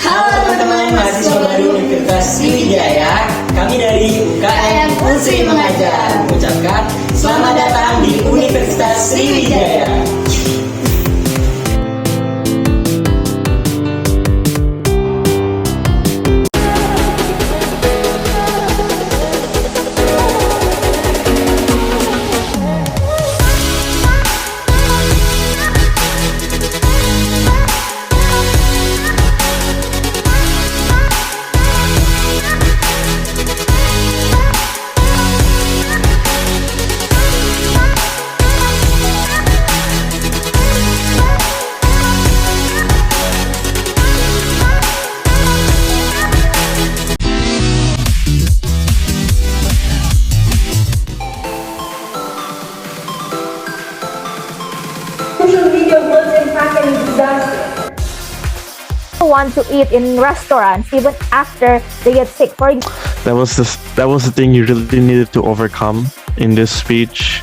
Halo teman-teman mahasiswa baru Universitas Sriwijaya. Kami dari UKM Unsri Mengajar mengucapkan selamat datang di Universitas Sriwijaya. Social media was in fact a disaster. Want to eat in restaurants even after they get sick. That was the thing you really needed to overcome in this speech.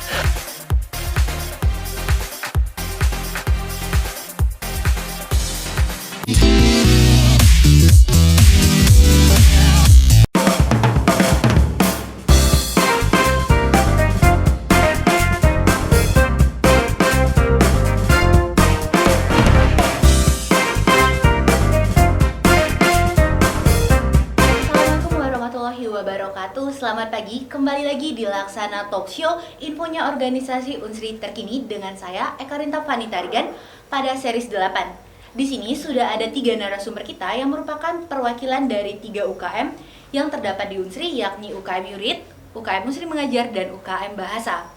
Assalamualaikum warahmatullahi wabarakatuh. Selamat pagi, kembali lagi di Laksana Talk Show, infonya organisasi Unsri terkini dengan saya Eka Rinta Vanita Rigan pada series 8. Di sini sudah ada 3 narasumber kita yang merupakan perwakilan dari 3 UKM yang terdapat di Unsri, yakni UKM Yurid, UKM Unsri Mengajar, dan UKM Bahasa.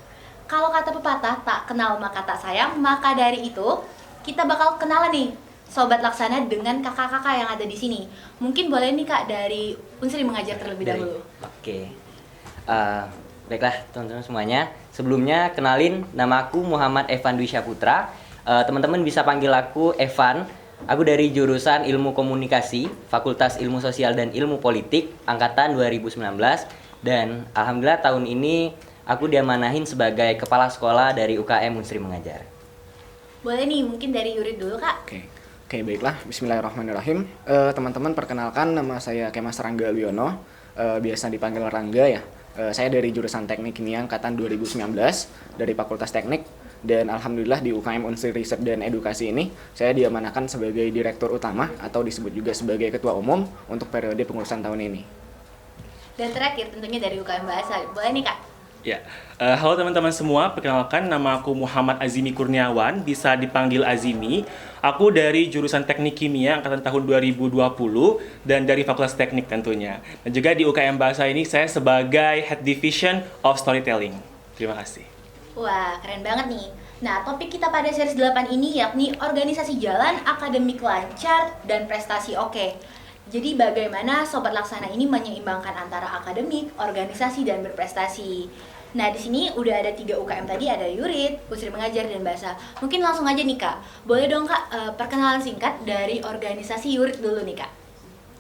Kalau kata pepatah, tak kenal maka tak sayang, maka dari itu kita bakal kenalan nih Sobat Laksana dengan kakak-kakak yang ada di sini. Mungkin boleh nih Kak dari Unsri Mengajar terlebih dahulu. Oke. Baiklah teman-teman semuanya. Sebelumnya kenalin, nama aku Muhammad Evan Dwi Syaputra. Teman-teman bisa panggil aku Evan. Aku dari jurusan Ilmu Komunikasi, Fakultas Ilmu Sosial dan Ilmu Politik, angkatan 2019. Dan alhamdulillah tahun ini aku diamanahin sebagai kepala sekolah dari UKM Unsri Mengajar. Boleh nih, mungkin dari Yurid dulu Kak. Oke, baiklah. Bismillahirrahmanirrahim. Teman-teman, perkenalkan nama saya Kemas Rangga Wiono, biasa dipanggil Rangga ya. Saya dari jurusan Teknik Kimia angkatan 2019 dari Fakultas Teknik, dan alhamdulillah di UKM Unsri Riset dan Edukasi ini saya diamanahkan sebagai direktur utama atau disebut juga sebagai ketua umum untuk periode pengurusan tahun ini. Dan terakhir tentunya dari UKM Bahasa. Boleh nih Kak. Ya, halo teman-teman semua, perkenalkan nama aku Muhammad Azimi Kurniawan, bisa dipanggil Azimi. Aku dari jurusan Teknik Kimia angkatan tahun 2020 dan dari Fakultas Teknik tentunya. Dan juga di UKM Bahasa ini saya sebagai Head Division of Storytelling. Terima kasih. Wah, keren banget nih. Nah, topik kita pada series 8 ini yakni organisasi jalan, akademik lancar, dan prestasi oke. Jadi bagaimana Sobat Laksana ini menyeimbangkan antara akademik, organisasi, dan berprestasi. Nah, di sini udah ada 3 UKM tadi, ada Yurid, Unsri Mengajar, dan Bahasa. Mungkin langsung aja nih Kak. Boleh dong Kak, perkenalan singkat dari organisasi Yurid dulu nih Kak.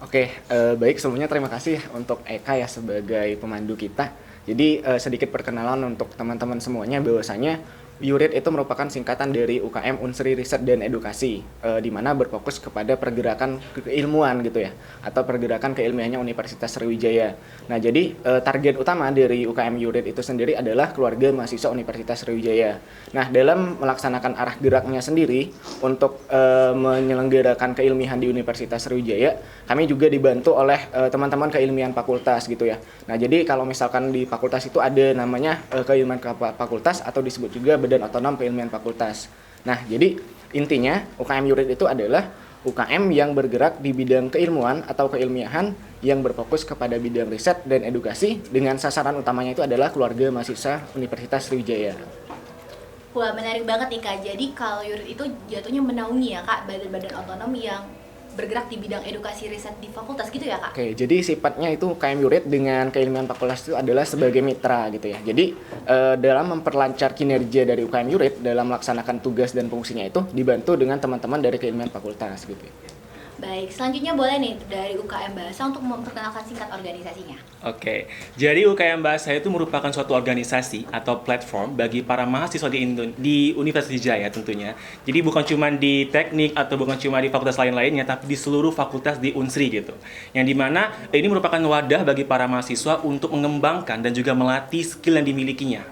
Oke, baik, sebelumnya terima kasih untuk Eka ya sebagai pemandu kita. Jadi sedikit perkenalan untuk teman-teman semuanya, bahwasanya Yurid itu merupakan singkatan dari UKM Unsri Riset dan Edukasi, di mana berfokus kepada pergerakan keilmuan gitu ya, atau pergerakan keilmiannya Universitas Sriwijaya. Nah, jadi target utama dari UKM Yurid itu sendiri adalah keluarga mahasiswa Universitas Sriwijaya. Nah, dalam melaksanakan arah geraknya sendiri untuk menyelenggarakan keilmian di Universitas Sriwijaya, kami juga dibantu oleh teman-teman keilmian fakultas gitu ya. Nah, jadi kalau misalkan di fakultas itu ada namanya keilmian fakultas atau disebut juga Badan Otonom Keilmian Fakultas. Nah, jadi intinya UKM Yurid itu adalah UKM yang bergerak di bidang keilmuan atau keilmiahan yang berfokus kepada bidang riset dan edukasi dengan sasaran utamanya itu adalah keluarga mahasiswa Universitas Sriwijaya. Wah, menarik banget nih Kak. Jadi kalau Yurid itu jatuhnya menaungi ya Kak, badan-badan otonom yang bergerak di bidang edukasi riset di fakultas gitu ya Kak? Oke, jadi sifatnya itu UKM Yurid dengan keilmuan fakultas itu adalah sebagai mitra gitu ya. Jadi dalam memperlancar kinerja dari UKM Yurid dalam melaksanakan tugas dan fungsinya itu dibantu dengan teman-teman dari keilmuan fakultas gitu ya. Baik, selanjutnya boleh nih dari UKM Bahasa untuk memperkenalkan singkat organisasinya. Oke, jadi UKM Bahasa itu merupakan suatu organisasi atau platform bagi para mahasiswa di Universitas Jaya tentunya. Jadi bukan cuma di teknik atau bukan cuma di fakultas lain-lainnya, tapi di seluruh fakultas di Unsri gitu. Yang dimana ini merupakan wadah bagi para mahasiswa untuk mengembangkan dan juga melatih skill yang dimilikinya.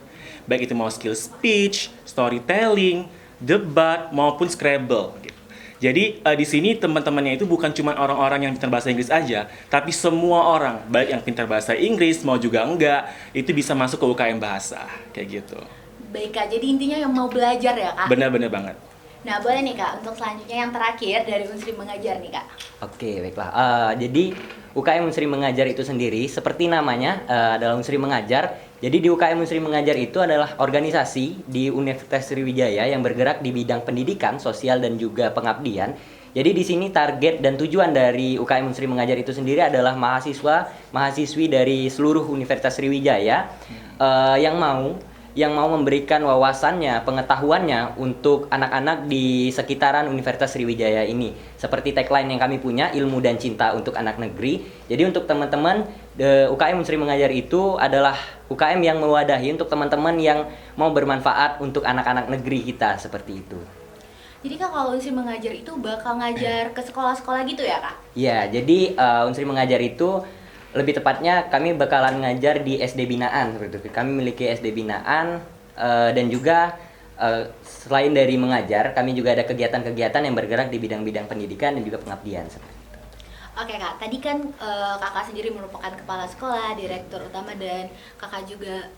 Baik itu mau skill speech, storytelling, debat, maupun Scrabble gitu. Jadi di sini teman-temannya itu bukan cuma orang-orang yang pintar bahasa Inggris aja, tapi semua orang, baik yang pintar bahasa Inggris mau juga enggak, itu bisa masuk ke UKM Bahasa, kayak gitu. Baik Kak, jadi intinya yang mau belajar ya Kak? Benar-benar banget. Nah boleh nih Kak, untuk selanjutnya yang terakhir dari Unsri Mengajar nih Kak. Oke, baiklah. Jadi UKM Unsri Mengajar itu sendiri seperti namanya adalah Unsri Mengajar. Jadi di UKM Unsri Mengajar itu adalah organisasi di Universitas Sriwijaya yang bergerak di bidang pendidikan, sosial dan juga pengabdian. Jadi di sini target dan tujuan dari UKM Unsri Mengajar itu sendiri adalah mahasiswi dari seluruh Universitas Sriwijaya yang mau memberikan wawasannya, pengetahuannya untuk anak-anak di sekitaran Universitas Sriwijaya ini. Seperti tagline yang kami punya, ilmu dan cinta untuk anak negeri. Jadi untuk teman-teman, UKM Unsri Mengajar itu adalah UKM yang mewadahi untuk teman-teman yang mau bermanfaat untuk anak-anak negeri kita, seperti itu. Jadi Kak, kalau Unsri Mengajar itu bakal ngajar ke sekolah-sekolah gitu ya Kak? Ya, jadi Unsri Mengajar itu lebih tepatnya kami bakalan ngajar di SD binaan seperti itu. Kami memiliki SD binaan dan juga selain dari mengajar, kami juga ada kegiatan-kegiatan yang bergerak di bidang-bidang pendidikan dan juga pengabdian seperti itu. Oke Kak, tadi kan Kakak sendiri merupakan kepala sekolah, direktur utama, dan Kakak juga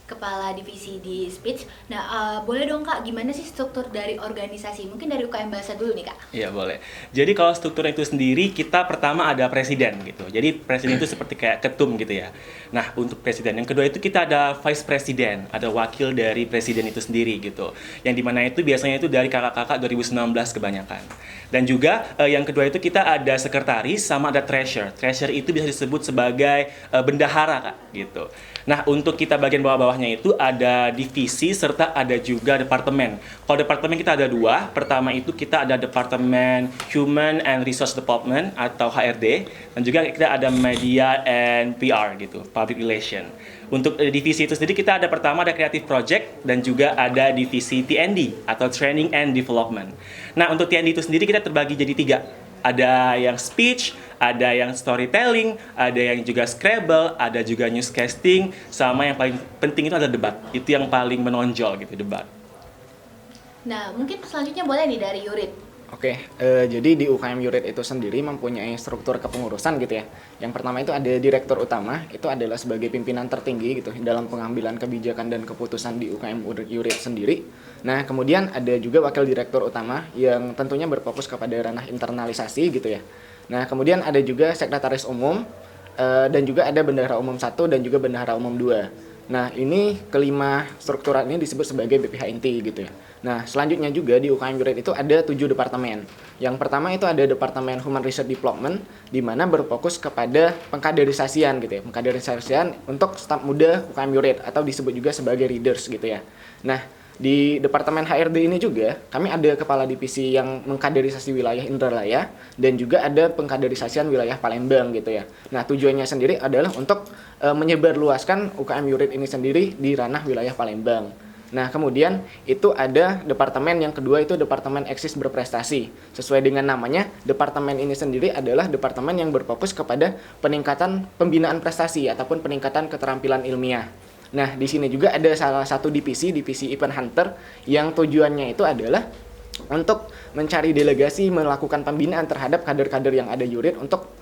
kepala divisi di speech. Nah, boleh dong Kak, gimana sih struktur dari organisasi? Mungkin dari UKM Bahasa dulu nih Kak. Iya boleh. Jadi kalau struktur itu sendiri, kita pertama ada presiden gitu. Jadi presiden itu seperti kayak ketum gitu ya. Nah untuk presiden, yang kedua itu kita ada vice president, ada wakil dari presiden itu sendiri gitu. Yang dimana itu biasanya itu dari kakak-kakak 2019 kebanyakan. Dan juga yang kedua itu kita ada sekretaris sama ada treasurer. Treasurer itu bisa disebut sebagai bendahara Kak gitu. Nah untuk kita bagian bawah-bawahnya itu ada divisi serta ada juga departemen. Kalau departemen kita ada dua. Pertama itu kita ada departemen Human and Resource Development atau HRD, dan juga kita ada Media and PR gitu, Public Relation. Untuk divisi itu sendiri kita ada pertama ada Creative Project dan juga ada divisi TND atau Training and Development. Nah untuk TND itu sendiri kita terbagi jadi 3. Ada yang speech, ada yang storytelling, ada yang juga Scrabble, ada juga newscasting, sama yang paling penting itu ada debat. Itu yang paling menonjol gitu, debat. Nah, mungkin selanjutnya boleh nih dari Yurid. Oke, jadi di UKM Yurid itu sendiri mempunyai struktur kepengurusan gitu ya. Yang pertama itu ada direktur utama, itu adalah sebagai pimpinan tertinggi gitu dalam pengambilan kebijakan dan keputusan di UKM Yurid sendiri. Nah, kemudian ada juga wakil direktur utama yang tentunya berfokus kepada ranah internalisasi gitu ya. Nah, kemudian ada juga sekretaris umum dan juga ada bendahara umum 1 dan juga bendahara umum 2. Nah, ini kelima struktural ini disebut sebagai BPH inti gitu ya. Nah, selanjutnya juga di UKM Yurid itu ada 7 departemen. Yang pertama itu ada Departemen Human Research Development, di mana berfokus kepada pengkaderisasian gitu ya. Pengkaderisasian untuk staf muda UKM Yurid atau disebut juga sebagai readers gitu ya. Nah, di Departemen HRD ini juga kami ada kepala divisi yang mengkaderisasi wilayah Indralaya dan juga ada pengkaderisasian wilayah Palembang gitu ya. Nah, tujuannya sendiri adalah untuk menyebarluaskan UKM Yurid ini sendiri di ranah wilayah Palembang. Nah, kemudian itu ada departemen yang kedua itu Departemen Eksis Berprestasi. Sesuai dengan namanya, departemen ini sendiri adalah departemen yang berfokus kepada peningkatan pembinaan prestasi ataupun peningkatan keterampilan ilmiah. Nah, di sini juga ada salah satu divisi Event Hunter yang tujuannya itu adalah untuk mencari delegasi melakukan pembinaan terhadap kader-kader yang ada Yurid untuk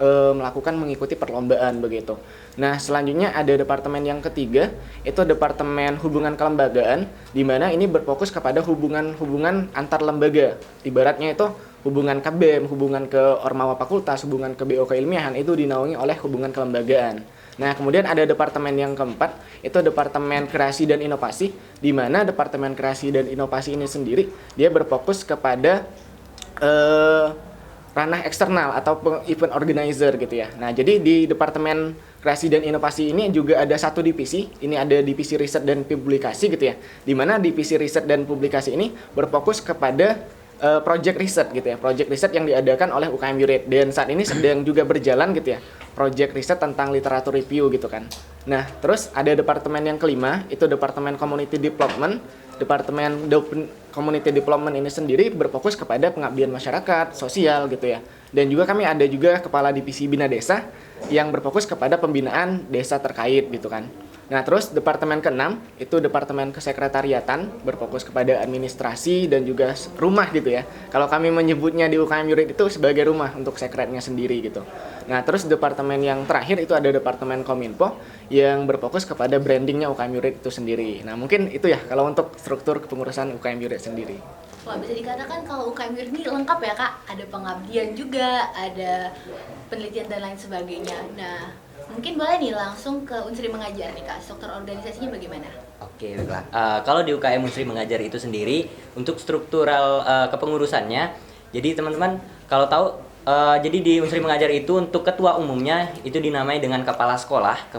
mengikuti perlombaan begitu. Nah, selanjutnya ada departemen yang ketiga, itu Departemen Hubungan Kelembagaan, di mana ini berfokus kepada hubungan antar lembaga. Ibaratnya itu hubungan ke BEM, hubungan ke Ormawa Fakultas, hubungan ke BO keilmiahan itu dinaungi oleh hubungan kelembagaan. Nah, kemudian ada departemen yang keempat, itu Departemen Kreasi dan Inovasi, di mana Departemen Kreasi dan Inovasi ini sendiri, dia berfokus kepada ranah eksternal atau event organizer gitu ya. Nah, jadi di Departemen Kreasi dan Inovasi ini juga ada satu divisi, ini ada divisi riset dan publikasi gitu ya, di mana divisi riset dan publikasi ini berfokus kepada project riset gitu ya, project riset yang diadakan oleh UKM Yurit, dan saat ini sedang juga berjalan gitu ya, project riset tentang literatur review gitu kan. Nah, terus ada departemen yang kelima, itu departemen community development. Community development ini sendiri berfokus kepada pengabdian masyarakat, sosial gitu ya. Dan juga kami ada juga kepala divisi Bina Desa yang berfokus kepada pembinaan desa terkait gitu kan. Nah, terus departemen keenam itu departemen kesekretariatan, berfokus kepada administrasi dan juga rumah gitu ya. Kalau kami menyebutnya di UKM Yurit itu sebagai rumah untuk sekretnya sendiri gitu. Nah, terus departemen yang terakhir itu ada departemen Kominfo yang berfokus kepada brandingnya UKM Yurit itu sendiri. Nah, mungkin itu ya kalau untuk struktur kepengurusan UKM Yurit sendiri. Wah, bisa dikatakan kalau UKM Yurit ini lengkap ya Kak, ada pengabdian juga, ada penelitian dan lain sebagainya. Nah, mungkin boleh nih langsung ke Unsri Mengajar nih Kak, struktur organisasinya bagaimana? Oke, baiklah. Kalau di UKM Unsri Mengajar itu sendiri, untuk struktural kepengurusannya, jadi teman-teman kalau tahu, jadi di Unsri Mengajar itu untuk ketua umumnya itu dinamai dengan kepala sekolah,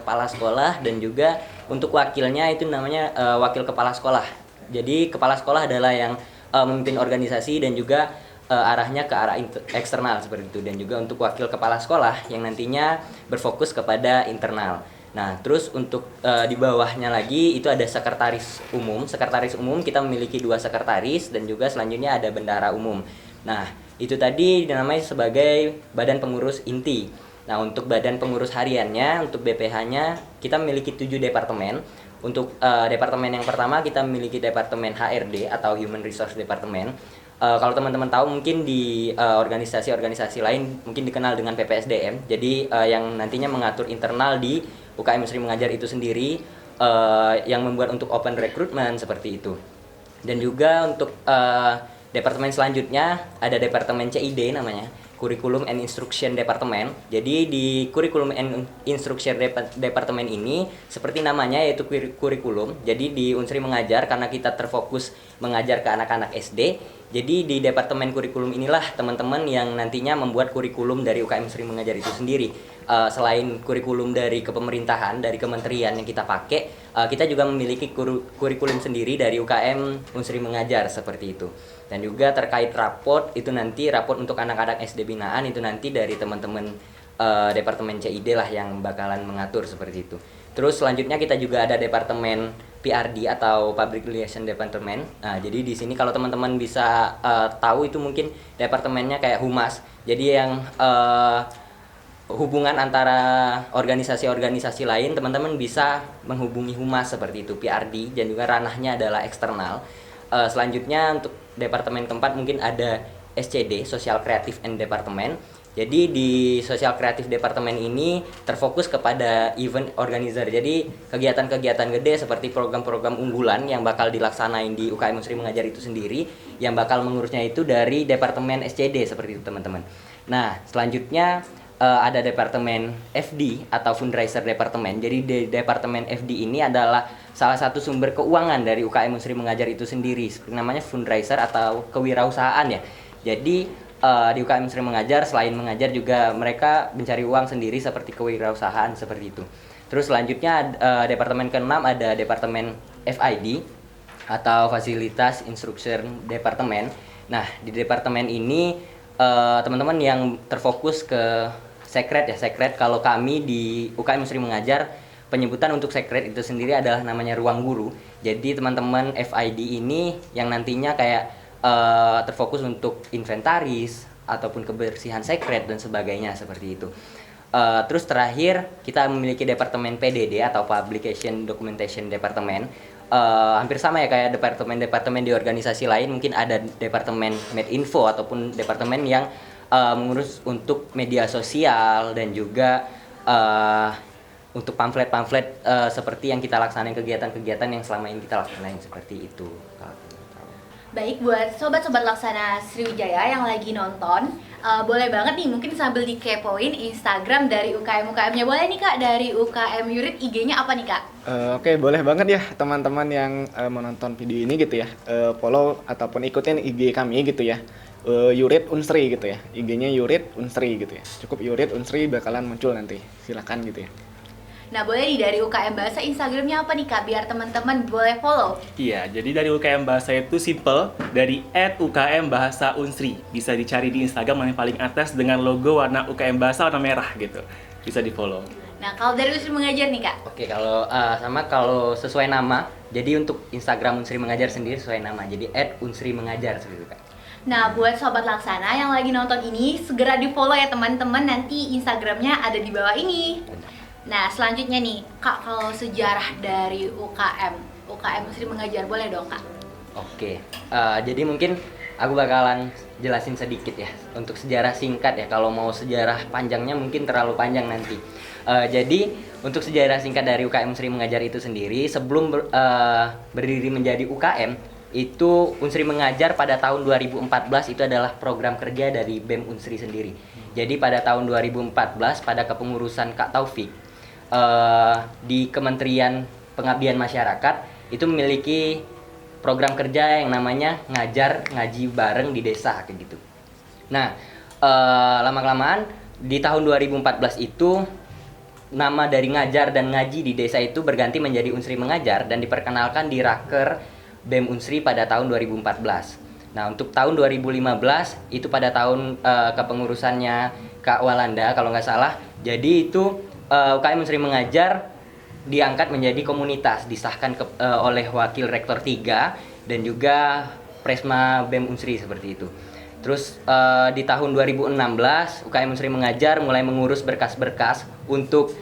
dan juga untuk wakilnya itu namanya wakil kepala sekolah. Jadi kepala sekolah adalah yang memimpin organisasi dan juga arahnya ke arah eksternal seperti itu, dan juga untuk wakil kepala sekolah yang nantinya berfokus kepada internal. Nah, terus untuk di bawahnya lagi itu ada sekretaris umum. Sekretaris umum kita memiliki 2 sekretaris dan juga selanjutnya ada bendahara umum. Nah, itu tadi dinamai sebagai badan pengurus inti. Nah, untuk badan pengurus hariannya, untuk BPH-nya kita memiliki 7 departemen. Untuk departemen yang pertama kita memiliki departemen HRD atau Human Resource Department. Kalau teman-teman tahu mungkin di organisasi-organisasi lain mungkin dikenal dengan PPSDM. Jadi yang nantinya mengatur internal di UKM Unsri Mengajar itu sendiri, yang membuat untuk open recruitment seperti itu. Dan juga untuk departemen selanjutnya ada departemen CID namanya, Curriculum and Instruction Department. Jadi di Curriculum and Instruction Department ini seperti namanya yaitu kurikulum. Jadi di Unsri Mengajar karena kita terfokus mengajar ke anak-anak SD. Jadi di departemen kurikulum inilah teman-teman yang nantinya membuat kurikulum dari UKM Unsri Mengajar itu sendiri. Selain kurikulum dari kepemerintahan, dari kementerian yang kita pakai, kita juga memiliki kurikulum sendiri dari UKM Unsri Mengajar seperti itu. Dan juga terkait raport, itu nanti raport untuk anak-anak SD binaan itu nanti dari teman-teman departemen CID lah yang bakalan mengatur seperti itu. Terus selanjutnya kita juga ada departemen PRD atau Public Relation Department. Nah, jadi di sini kalau teman-teman bisa tahu itu mungkin departemennya kayak humas. Jadi yang hubungan antara organisasi-organisasi lain, teman-teman bisa menghubungi humas seperti itu, PRD, dan juga ranahnya adalah eksternal. Selanjutnya untuk departemen keempat mungkin ada SCD, Social Creative and Department. Jadi di Social Creative Department ini terfokus kepada event organizer. Jadi kegiatan-kegiatan gede seperti program-program unggulan yang bakal dilaksanain di UKM Unsri Mengajar itu sendiri, yang bakal mengurusnya itu dari departemen SCD seperti itu teman-teman. Nah, selanjutnya ada departemen FD atau fundraiser departemen. Jadi di departemen FD ini adalah salah satu sumber keuangan dari UKM Unsri Mengajar itu sendiri. Seperti namanya fundraiser atau kewirausahaan ya. Jadi di UKM Unsri Mengajar selain mengajar juga mereka mencari uang sendiri seperti kewirausahaan seperti itu. Terus selanjutnya departemen ke-6 ada departemen FID atau Fasilitas Instruction Department. Nah, di departemen ini teman-teman yang terfokus ke sekret. Kalau kami di UKM Unsri Mengajar penyebutan untuk sekret itu sendiri adalah namanya ruang guru. Jadi teman-teman FID ini yang nantinya kayak terfokus untuk inventaris ataupun kebersihan sekret dan sebagainya seperti itu. Terus terakhir kita memiliki departemen PDD atau Publication Documentation Department. Hampir sama ya kayak departemen-departemen di organisasi lain, mungkin ada departemen Medinfo ataupun departemen yang mengurus untuk media sosial dan juga untuk pamflet-pamflet seperti yang kita laksanain, kegiatan-kegiatan yang selama ini kita laksanain seperti itu. Baik, buat sobat-sobat Laksana Sriwijaya yang lagi nonton, boleh banget nih mungkin sambil dikepoin Instagram dari UKM-UKM-nya. Boleh nih Kak, dari UKM Yurit IG-nya apa nih Kak? Oke, boleh banget ya teman-teman yang menonton video ini gitu ya, follow ataupun ikutin IG kami gitu ya, Yurit Unsri gitu ya, IG-nya Yurit Unsri gitu ya. Cukup Yurit Unsri bakalan muncul nanti, silakan gitu ya. Nah, boleh nih dari UKM Bahasa Instagramnya apa nih Kak, biar teman-teman boleh follow. Iya, jadi dari UKM Bahasa itu simple, dari @UKM Bahasa Unsri. Bisa dicari di Instagram yang paling atas dengan logo warna UKM Bahasa warna merah gitu. Bisa di-follow. Nah, kalau dari Unsri Mengajar nih Kak. Oke, kalau sesuai nama, jadi untuk Instagram Unsri Mengajar sendiri sesuai nama, jadi @Unsri Mengajar seperti itu, Kak. Nah, buat Sobat Laksana yang lagi nonton ini, segera di-follow ya teman-teman, nanti Instagramnya ada di bawah ini. Nah, selanjutnya nih, Kak, kalau sejarah dari UKM Unsri Mengajar, boleh dong, Kak? Oke, jadi mungkin aku bakalan jelasin sedikit ya untuk sejarah singkat ya. Kalau mau sejarah panjangnya mungkin terlalu panjang nanti. Jadi untuk sejarah singkat dari UKM Unsri Mengajar itu sendiri, sebelum berdiri menjadi UKM, itu Unsri Mengajar pada tahun 2014 itu adalah program kerja dari BEM Unsri sendiri. Jadi pada tahun 2014 pada kepengurusan Kak Taufik, di Kementerian Pengabdian Masyarakat itu memiliki program kerja yang namanya ngaji bareng di desa kayak gitu. Nah, lama-kelamaan di tahun 2014 itu nama dari ngajar dan ngaji di desa itu berganti menjadi Unsri Mengajar dan diperkenalkan di Raker BEM Unsri pada tahun 2014. Nah, untuk tahun 2015 itu pada tahun kepengurusannya Kak Walanda kalau nggak salah. Jadi itu UKM Unsri Mengajar diangkat menjadi komunitas, disahkan oleh Wakil Rektor 3 dan juga Presma BEM Unsri seperti itu. Terus di tahun 2016 UKM Unsri Mengajar mulai mengurus berkas-berkas untuk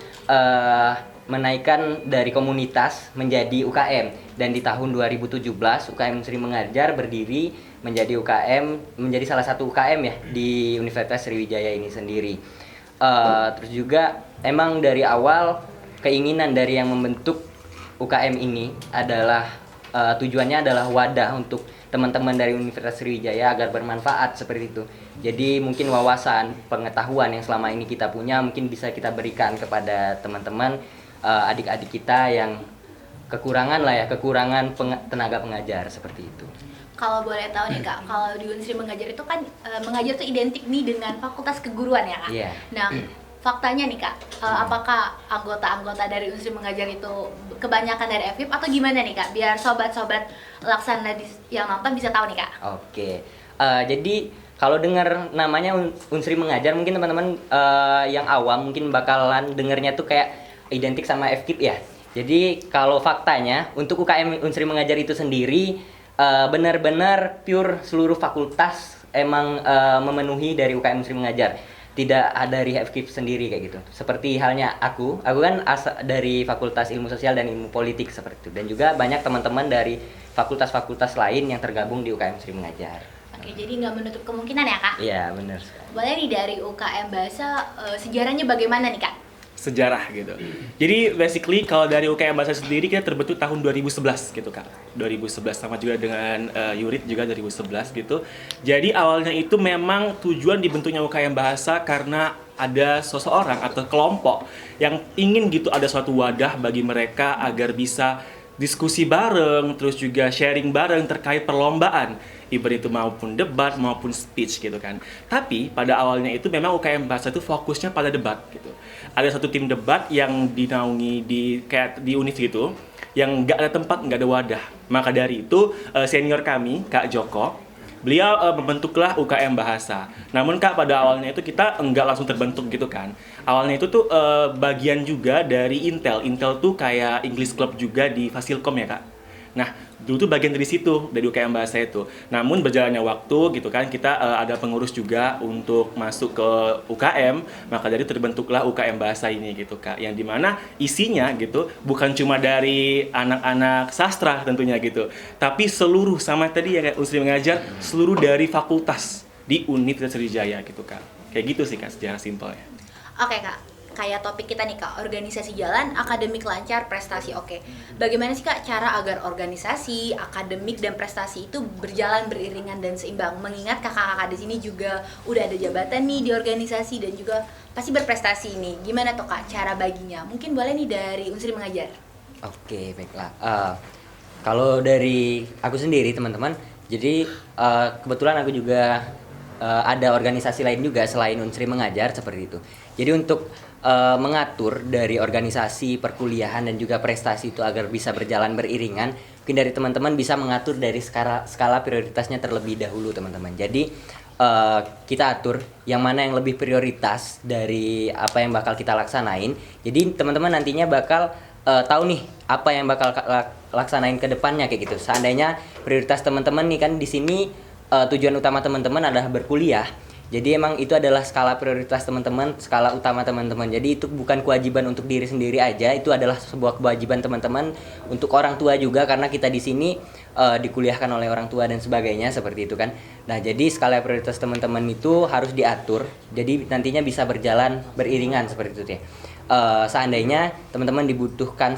menaikkan dari komunitas menjadi UKM, dan di tahun 2017 UKM Unsri Mengajar berdiri menjadi salah satu UKM ya di Universitas Sriwijaya ini sendiri. Terus juga emang dari awal keinginan dari yang membentuk UKM ini adalah tujuannya adalah wadah untuk teman-teman dari Universitas Sriwijaya agar bermanfaat seperti itu. Jadi mungkin wawasan, pengetahuan yang selama ini kita punya mungkin bisa kita berikan kepada teman-teman adik-adik kita yang kekurangan tenaga pengajar seperti itu. Kalau boleh tahu nih Kak, kalau di Unsri Mengajar itu kan mengajar tuh identik nih dengan fakultas keguruan ya Kak. Iya. Nah, faktanya nih Kak, apakah anggota-anggota dari Unsri Mengajar itu kebanyakan dari FIP atau gimana nih Kak? Biar sobat-sobat Laksana yang nonton bisa tahu nih Kak. Oke, jadi kalau dengar namanya Unsri Mengajar mungkin teman-teman yang awam mungkin bakalan dengarnya tuh kayak identik sama FKIP ya. Jadi kalau faktanya untuk UKM Unsri Mengajar itu sendiri benar-benar pure seluruh fakultas emang memenuhi dari UKM Unsri Mengajar. Tidak ada dari FKIP sendiri kayak gitu. Seperti halnya aku kan dari Fakultas Ilmu Sosial dan Ilmu Politik seperti itu. Dan juga banyak teman-teman dari fakultas-fakultas lain yang tergabung di UKM Unsri Mengajar. Oke, jadi nggak menutup kemungkinan ya Kak? Iya, benar sekali. Boleh nih dari UKM Bahasa, sejarahnya bagaimana nih Kak? Sejarah gitu. Jadi basically kalau dari UKM Bahasa sendiri kita terbentuk tahun 2011 gitu Kak. 2011 sama juga dengan Yurit juga 2011 gitu. Jadi awalnya itu memang tujuan dibentuknya UKM Bahasa karena ada seseorang atau kelompok yang ingin gitu ada suatu wadah bagi mereka agar bisa diskusi bareng, terus juga sharing bareng terkait perlombaan, even itu maupun debat maupun speech gitu kan. Tapi pada awalnya itu memang UKM Bahasa itu fokusnya pada debat gitu. Ada satu tim debat yang dinaungi di univ gitu, yang nggak ada tempat, nggak ada wadah. Maka dari itu senior kami Kak Joko, beliau membentuklah UKM Bahasa. Namun Kak pada awalnya itu kita nggak langsung terbentuk gitu kan. Awalnya itu tuh bagian juga dari Intel. Intel tuh kayak English Club juga di Fasilkom ya Kak. Nah, dulu tuh bagian dari situ, dari UKM Bahasa itu. Namun berjalannya waktu gitu kan, kita ada pengurus juga untuk masuk ke UKM, maka dari terbentuklah UKM Bahasa ini gitu Kak. Yang dimana isinya gitu, bukan cuma dari anak-anak sastra tentunya gitu, tapi seluruh, sama tadi ya Kak Unsri Mengajar, seluruh dari fakultas di Universitas Sriwijaya gitu Kak. Kayak gitu sih Kak, secara simpelnya. Oke Kak, kayak topik kita nih Kak, organisasi jalan, akademik lancar, prestasi oke. Bagaimana sih Kak cara agar organisasi, akademik, dan prestasi itu berjalan beriringan dan seimbang? Mengingat kakak-kakak di sini juga udah ada jabatan nih di organisasi dan juga pasti berprestasi nih. Gimana tuh Kak cara baginya? Mungkin boleh nih dari Unsri Mengajar. Oke, baiklah. Kalau dari aku sendiri teman-teman, jadi kebetulan aku juga ada organisasi lain juga selain Unsri Mengajar seperti itu. Jadi untuk mengatur dari organisasi, perkuliahan dan juga prestasi itu agar bisa berjalan beriringan, mungkin dari teman-teman bisa mengatur dari skala prioritasnya terlebih dahulu teman-teman. Jadi kita atur yang mana yang lebih prioritas dari apa yang bakal kita laksanain. Jadi teman-teman nantinya bakal tahu nih apa yang bakal laksanain ke depannya kayak gitu. Seandainya prioritas teman-teman nih kan di sini tujuan utama teman-teman adalah berkuliah. Jadi emang itu adalah skala prioritas teman-teman, skala utama teman-teman. Jadi itu bukan kewajiban untuk diri sendiri aja, itu adalah sebuah kewajiban teman-teman untuk orang tua juga, karena kita di sini dikuliahkan oleh orang tua dan sebagainya seperti itu kan. Nah, jadi skala prioritas teman-teman itu harus diatur. Jadi nantinya bisa berjalan beriringan seperti itu ya. Seandainya teman-teman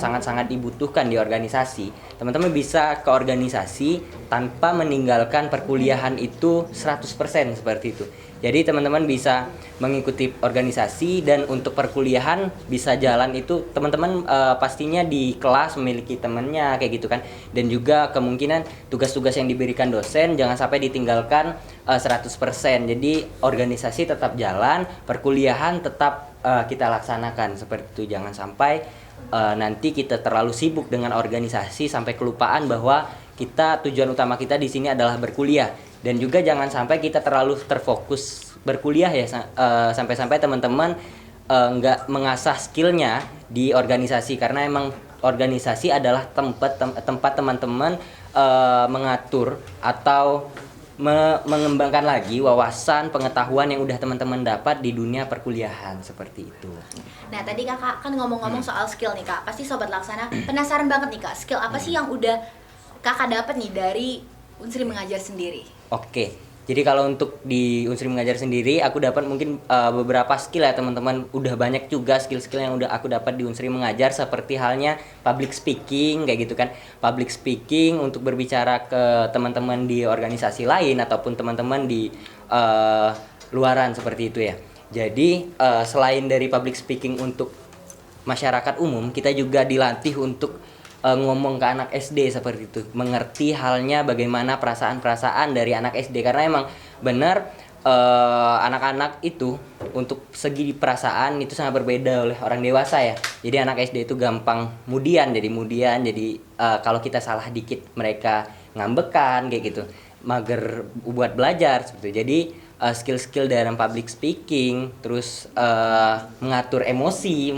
sangat-sangat dibutuhkan di organisasi, teman-teman bisa ke organisasi tanpa meninggalkan perkuliahan itu 100% seperti itu. Jadi teman-teman bisa mengikuti organisasi, dan untuk perkuliahan bisa jalan itu teman-teman pastinya di kelas memiliki temannya kayak gitu kan. Dan juga kemungkinan tugas-tugas yang diberikan dosen jangan sampai ditinggalkan 100%. Jadi organisasi tetap jalan, perkuliahan tetap kita laksanakan seperti itu. Jangan sampai nanti kita terlalu sibuk dengan organisasi sampai kelupaan bahwa tujuan utama kita di sini adalah berkuliah. Dan juga jangan sampai kita terlalu terfokus berkuliah ya, sampai-sampai teman-teman nggak mengasah skillnya di organisasi, karena emang organisasi adalah tempat teman-teman mengatur atau mengembangkan lagi wawasan pengetahuan yang udah teman-teman dapat di dunia perkuliahan seperti itu. Nah, tadi kakak kan ngomong-ngomong soal skill nih kak, pasti Sobat Laksana penasaran banget nih kak, skill apa sih yang udah kakak dapat nih dari Unsri Mengajar sendiri? Oke, jadi kalau untuk di Unsri Mengajar sendiri, aku dapat mungkin beberapa skill ya teman-teman. Udah banyak juga skill-skill yang udah aku dapat di Unsri Mengajar, seperti halnya public speaking kayak gitu kan. Public speaking untuk berbicara ke teman-teman di organisasi lain ataupun teman-teman di luaran seperti itu ya. Jadi selain dari public speaking untuk masyarakat umum, kita juga dilatih untuk ngomong ke anak SD seperti itu, mengerti halnya bagaimana perasaan-perasaan dari anak SD, karena emang benar anak-anak itu untuk segi perasaan itu sangat berbeda oleh orang dewasa ya. Jadi anak SD itu gampang jadi kalau kita salah dikit mereka ngambekan kayak gitu, mager buat belajar seperti itu. Jadi skill-skill dalam public speaking, terus mengatur emosi.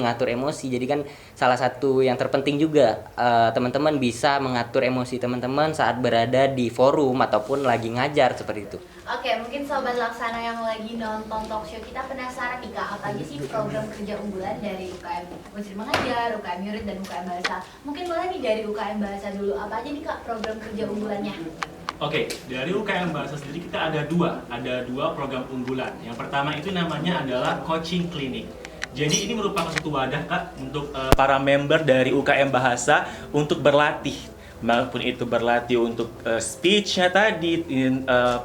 Jadi kan salah satu yang terpenting juga teman-teman bisa mengatur emosi teman-teman saat berada di forum ataupun lagi ngajar seperti itu. Oke, mungkin Sobat Laksana yang lagi nonton talk show kita penasaran nih kak, apa aja sih program kerja unggulan dari UKM Unsri Mengajar, UKM Yurid, dan UKM Bahasa. Mungkin boleh nih dari UKM Bahasa dulu, apa aja nih kak program kerja unggulannya? Oke, dari UKM Bahasa sendiri kita ada dua program unggulan. Yang pertama itu namanya adalah coaching clinic. Jadi ini merupakan suatu wadah kak untuk para member dari UKM Bahasa untuk berlatih, maupun itu berlatih untuk speech-nya tadi,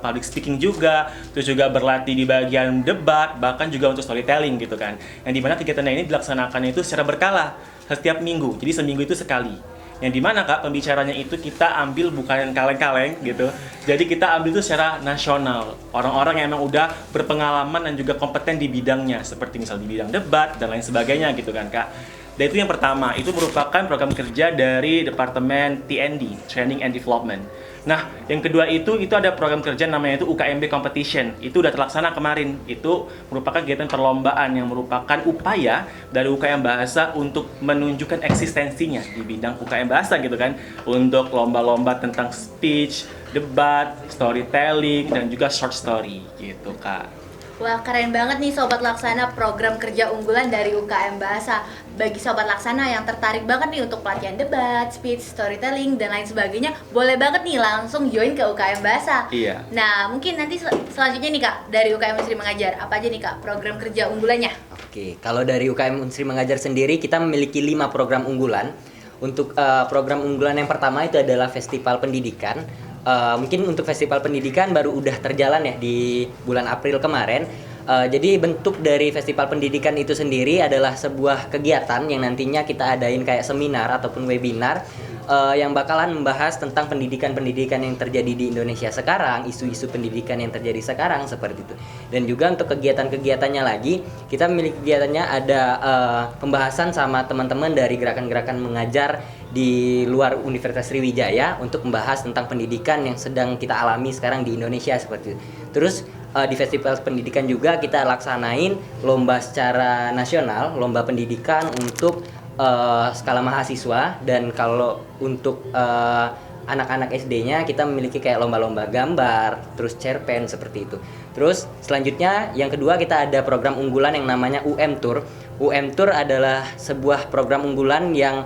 public speaking juga, terus juga berlatih di bagian debat, bahkan juga untuk storytelling gitu kan. Yang dimana kegiatan ini dilaksanakan itu secara berkala setiap minggu, jadi seminggu itu sekali. Yang dimana kak pembicaranya itu kita ambil bukan kaleng-kaleng gitu, jadi kita ambil itu secara nasional, orang-orang yang emang udah berpengalaman dan juga kompeten di bidangnya, seperti misal di bidang debat dan lain sebagainya gitu kan kak. Dan itu yang pertama, itu merupakan program kerja dari Departemen TND, Training and Development. Nah, yang kedua itu ada program kerja namanya itu UKMB Competition. Itu udah terlaksana kemarin. Itu merupakan kegiatan perlombaan yang merupakan upaya dari UKM Bahasa untuk menunjukkan eksistensinya di bidang UKM Bahasa gitu kan. Untuk lomba-lomba tentang speech, debat, storytelling, dan juga short story gitu kak. Wah, keren banget nih Sobat Laksana program kerja unggulan dari UKM Bahasa. Bagi Sobat Laksana yang tertarik banget nih untuk pelatihan debat, speech, storytelling, dan lain sebagainya, boleh banget nih langsung join ke UKM Bahasa. Iya. Nah, mungkin nanti selanjutnya nih Kak, dari UKM Unsri Mengajar, apa aja nih Kak program kerja unggulannya? Oke, kalau dari UKM Unsri Mengajar sendiri, kita memiliki 5 program unggulan. Untuk program unggulan yang pertama itu adalah Festival Pendidikan. Mungkin untuk festival pendidikan baru udah terjalan ya di bulan April kemarin. Jadi bentuk dari festival pendidikan itu sendiri adalah sebuah kegiatan yang nantinya kita adain kayak seminar ataupun webinar yang bakalan membahas tentang pendidikan-pendidikan yang terjadi di Indonesia sekarang, isu-isu pendidikan yang terjadi sekarang seperti itu. Dan juga untuk kegiatan-kegiatannya lagi, kita memiliki kegiatannya ada pembahasan sama teman-teman dari gerakan-gerakan mengajar di luar Universitas Sriwijaya untuk membahas tentang pendidikan yang sedang kita alami sekarang di Indonesia seperti itu. Terus di festival pendidikan juga kita laksanain lomba secara nasional, lomba pendidikan untuk skala mahasiswa, dan kalau untuk anak-anak SD-nya kita memiliki kayak lomba-lomba gambar, terus cerpen seperti itu. Terus selanjutnya yang kedua kita ada program unggulan yang namanya UM Tour. UM Tour adalah sebuah program unggulan yang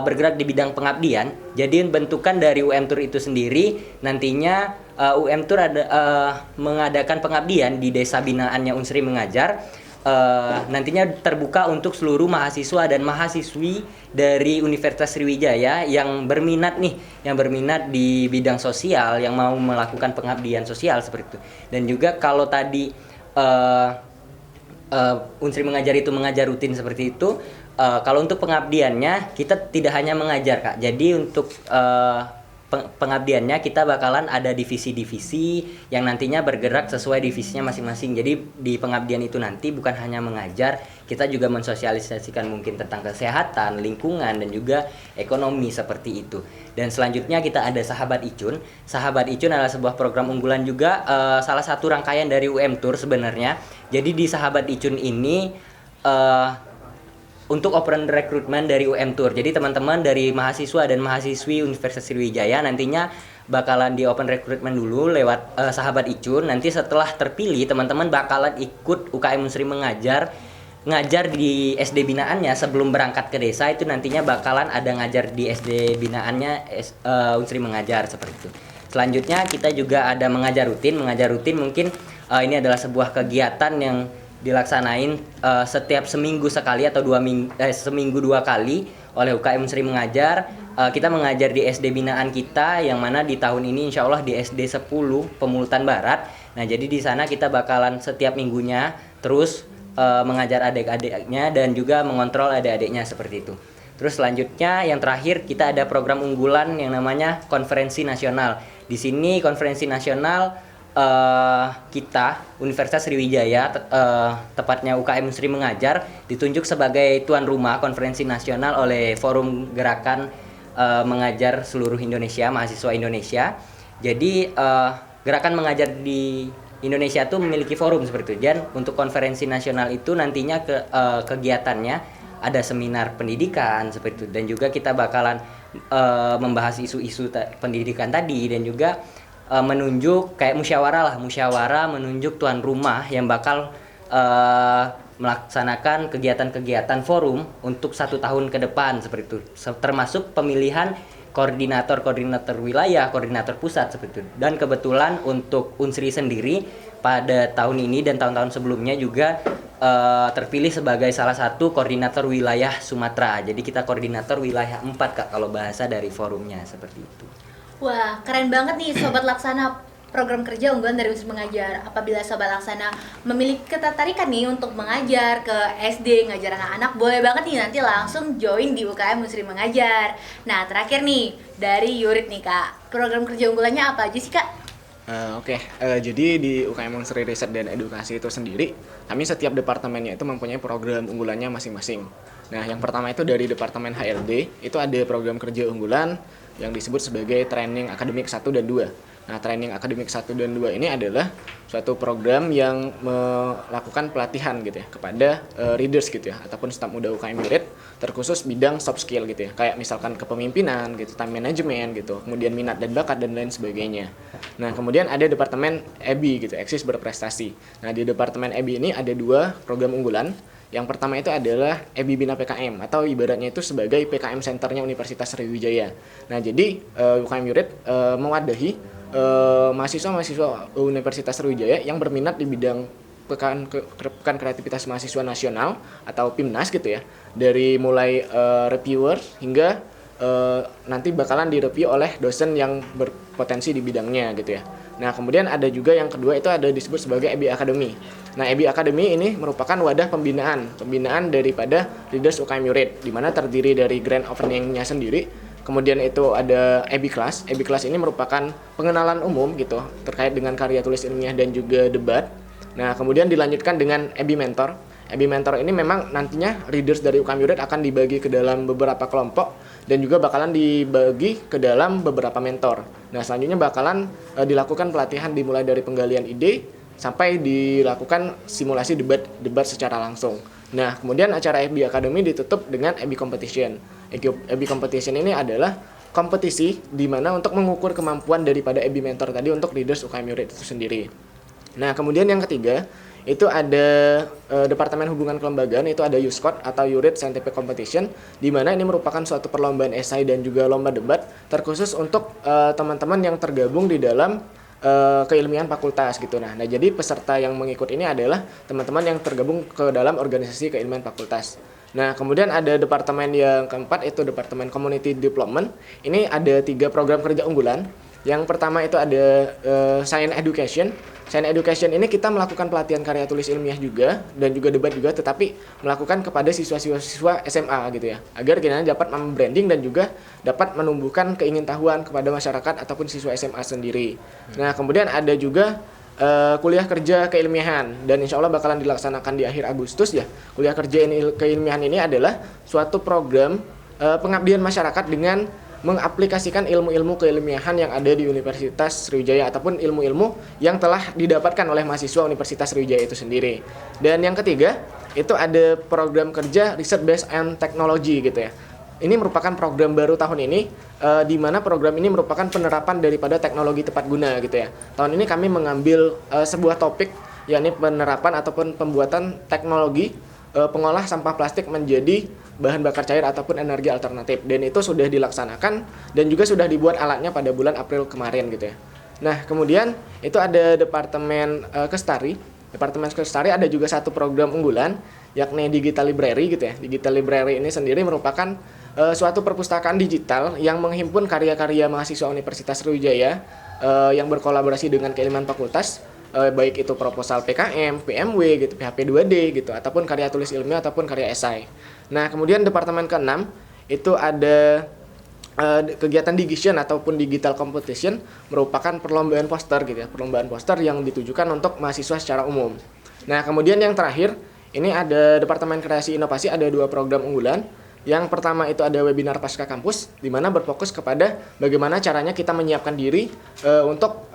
bergerak di bidang pengabdian. Jadi bentukan dari UM Tour itu sendiri nantinya UM Tour ada mengadakan pengabdian di desa binaannya Unsri Mengajar. Nantinya terbuka untuk seluruh mahasiswa dan mahasiswi dari Universitas Sriwijaya yang berminat di bidang sosial, yang mau melakukan pengabdian sosial seperti itu. Dan juga kalau tadi Unsri Mengajar itu mengajar rutin seperti itu, kalau untuk pengabdiannya kita tidak hanya mengajar, Kak. Jadi untuk pengabdiannya kita bakalan ada divisi-divisi yang nantinya bergerak sesuai divisinya masing-masing. Jadi di pengabdian itu nanti bukan hanya mengajar, kita juga mensosialisasikan mungkin tentang kesehatan, lingkungan, dan juga ekonomi seperti itu. Dan selanjutnya kita ada Sahabat Icun. Sahabat Icun adalah sebuah program unggulan juga, salah satu rangkaian dari UM Tour sebenarnya. Jadi di Sahabat Icun ini untuk open recruitment dari UM Tour. Jadi teman-teman dari mahasiswa dan mahasiswi Universitas Sriwijaya nantinya bakalan di open recruitment dulu lewat Sahabat Icun. Nanti setelah terpilih teman-teman bakalan ikut UKM Unsri ngajar di SD binaannya. Sebelum berangkat ke desa itu nantinya bakalan ada ngajar di SD binaannya Unsri Mengajar seperti itu. Selanjutnya kita juga ada mengajar rutin. Mengajar rutin mungkin ini adalah sebuah kegiatan yang dilaksanain setiap seminggu sekali atau seminggu 2 kali oleh UKM Unsri Mengajar. Kita mengajar di SD binaan kita, yang mana di tahun ini insya Allah di SD 10 Pemulutan Barat. Nah jadi di sana kita bakalan setiap minggunya terus mengajar adik-adiknya dan juga mengontrol adik-adiknya seperti itu. Terus selanjutnya yang terakhir kita ada program unggulan yang namanya Konferensi Nasional. Di sini Konferensi Nasional kita Universitas Sriwijaya tepatnya UKM Unsri Mengajar ditunjuk sebagai tuan rumah konferensi nasional oleh Forum Gerakan Mengajar Seluruh Indonesia, mahasiswa Indonesia. Jadi gerakan mengajar di Indonesia tuh memiliki forum seperti itu. Dan untuk konferensi nasional itu nantinya kegiatannya ada seminar pendidikan seperti itu, dan juga kita bakalan membahas isu-isu pendidikan tadi, dan juga menunjuk kayak musyawarah menunjuk tuan rumah yang bakal melaksanakan kegiatan-kegiatan forum untuk 1 tahun ke depan seperti itu, termasuk pemilihan koordinator wilayah, koordinator pusat seperti itu. Dan kebetulan untuk Unsri sendiri pada tahun ini dan tahun-tahun sebelumnya juga terpilih sebagai salah satu koordinator wilayah Sumatera. Jadi kita koordinator wilayah 4, Kak, kalau bahasa dari forumnya seperti itu. Wah, keren banget nih Sobat Laksana, program kerja unggulan dari Unsri Mengajar. Apabila Sobat Laksana memiliki ketertarikan nih untuk mengajar ke SD, ngajar anak-anak, boleh banget nih nanti langsung join di UKM Unsri Mengajar. Nah, terakhir nih, dari Yurit nih Kak, program kerja unggulannya apa aja sih Kak? Jadi di UKM Unsri Riset dan Edukasi itu sendiri, kami setiap departemennya itu mempunyai program unggulannya masing-masing. Nah, yang pertama itu dari Departemen HRD, itu ada program kerja unggulan yang disebut sebagai Training Akademik 1 dan 2. Nah, Training Akademik 1 dan 2 ini adalah suatu program yang melakukan pelatihan gitu ya kepada readers gitu ya, ataupun staf muda UKM Yurit terkhusus bidang soft skill gitu ya, kayak misalkan kepemimpinan gitu, time management gitu, kemudian minat dan bakat dan lain sebagainya. Nah, kemudian ada Departemen EBI gitu, Eksis Berprestasi. Nah, di Departemen EBI ini ada 2 program unggulan. Yang pertama itu adalah EBI Bina PKM, atau ibaratnya itu sebagai PKM Centernya Universitas Sriwijaya. Nah, jadi UKM Yurit mewadahi mahasiswa-mahasiswa Universitas Sriwijaya yang berminat di bidang Pekan Kreativitas Mahasiswa Nasional atau PIMNAS gitu ya, dari mulai reviewer hingga nanti bakalan direview oleh dosen yang berpotensi di bidangnya gitu ya. Nah, kemudian ada juga yang kedua itu ada disebut sebagai EBI Academy. Nah, EBI Academy ini merupakan wadah pembinaan daripada leaders UKM Yurit, di mana terdiri dari grand opening-nya sendiri Kemudian itu ada EBI Class. EBI Class ini merupakan pengenalan umum gitu terkait dengan karya tulis ilmiah dan juga debat. Nah, kemudian dilanjutkan dengan EBI Mentor. EBI Mentor ini memang nantinya readers dari UKM URIT akan dibagi ke dalam beberapa kelompok dan juga bakalan dibagi ke dalam beberapa mentor. Nah, selanjutnya bakalan dilakukan pelatihan dimulai dari penggalian ide sampai dilakukan simulasi debat secara langsung. Nah, kemudian acara EBI Academy ditutup dengan EBI Competition. EBI Competition ini adalah kompetisi di mana untuk mengukur kemampuan daripada EBI Mentor tadi untuk readers UKM URIT itu sendiri. Nah, kemudian yang ketiga itu ada Departemen Hubungan Kelembagaan, itu ada USCOT atau URIT Scientific Competition, di mana ini merupakan suatu perlombaan esai dan juga lomba debat terkhusus untuk teman-teman yang tergabung di dalam keilmian fakultas gitu. Nah, jadi peserta yang mengikut ini adalah teman-teman yang tergabung ke dalam organisasi keilmian fakultas. Nah, kemudian ada departemen yang keempat, itu Departemen Community Development. Ini ada 3 program kerja unggulan. Yang pertama itu ada Science Education. Science Education ini kita melakukan pelatihan karya tulis ilmiah juga dan juga debat juga, tetapi melakukan kepada siswa-siswa SMA gitu ya, agar kita dapat membranding dan juga dapat menumbuhkan keingintahuan kepada masyarakat ataupun siswa SMA sendiri. Nah, kemudian ada juga kuliah kerja keilmiahan, dan insya Allah bakalan dilaksanakan di akhir Agustus ya. Kuliah kerja keilmiahan ini adalah suatu program pengabdian masyarakat dengan mengaplikasikan ilmu-ilmu keilmiahan yang ada di Universitas Sriwijaya ataupun ilmu-ilmu yang telah didapatkan oleh mahasiswa Universitas Sriwijaya itu sendiri. Dan yang ketiga, itu ada program kerja Research Based on Technology gitu ya. Ini merupakan program baru tahun ini, di mana program ini merupakan penerapan daripada teknologi tepat guna gitu ya. Tahun ini kami mengambil sebuah topik, yakni penerapan ataupun pembuatan teknologi pengolah sampah plastik menjadi bahan bakar cair ataupun energi alternatif, dan itu sudah dilaksanakan dan juga sudah dibuat alatnya pada bulan April kemarin gitu ya. Nah, kemudian itu ada Departemen Kestari. Departemen Kestari ada juga satu program unggulan, yakni Digital Library gitu ya. Digital Library ini sendiri merupakan suatu perpustakaan digital yang menghimpun karya-karya mahasiswa Universitas Sriwijaya yang berkolaborasi dengan keilmuan fakultas, baik itu proposal PKM, PMW gitu, PHP 2D gitu, ataupun karya tulis ilmiah ataupun karya esai. Nah, kemudian departemen ke-6 itu ada kegiatan Digition ataupun Digital Competition, merupakan perlombaan poster gitu ya, perlombaan poster yang ditujukan untuk mahasiswa secara umum. Nah, kemudian yang terakhir ini ada Departemen Kreasi Inovasi, ada 2 program unggulan. Yang pertama itu ada webinar pasca kampus, di mana berfokus kepada bagaimana caranya kita menyiapkan diri untuk